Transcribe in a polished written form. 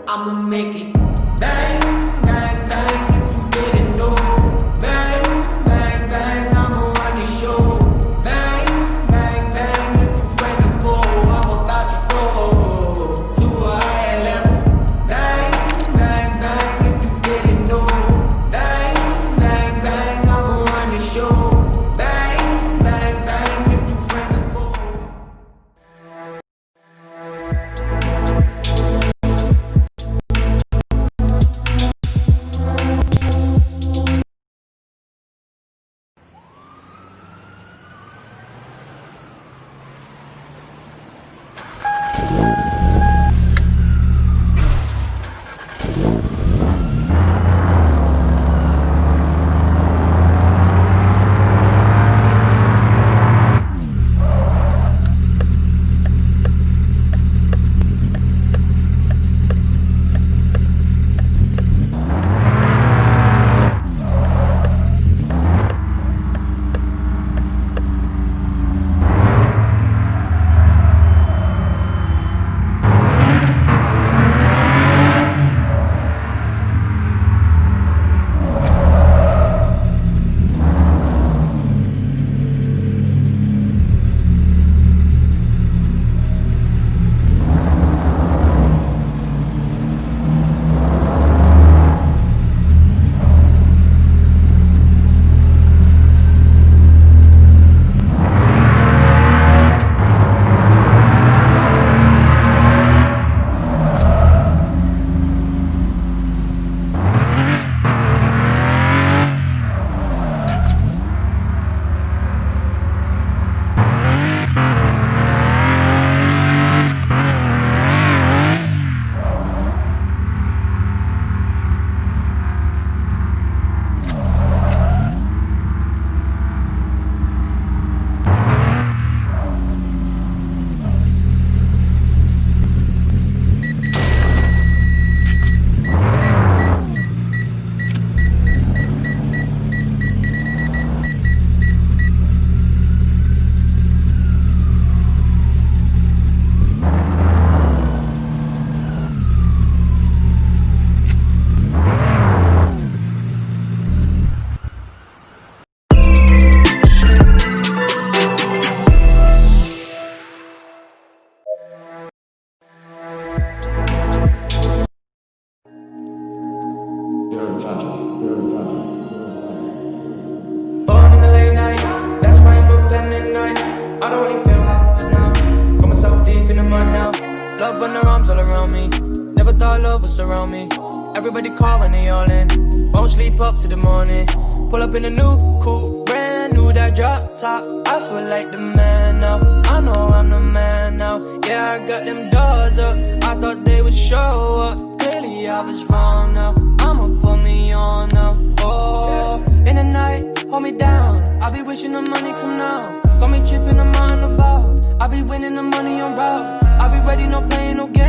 I'ma make it bang, bang, bang. If you didn't know, bang, bang, bang. I'ma run the show. Bang, bang, bang. If you friend or foe, I'm about to go to a higher level. Bang, bang, bang. If you didn't know, bang, bang, bang. I'ma run the show. Bang, bang, bang. If you friend or foe. Born in the late night, that's why I'm up at midnight. I don't really feel hot now. Got myself deep in the mud now. Love on their arms all around me. Never thought love would surround me. Everybody call when they all in. Won't sleep up to the morning. Pull up in a new coupe, brand new that drop top. I feel like the man now. I know I'm the man now. Yeah, I got them doors up. I thought they would show up. Clearly I was wrong now. I'ma put me on now. Oh, in the night, hold me down. I be wishing the money come now. Got me tripping, I'm on the ball. I be winning the money on route. I be ready, no playing, no game.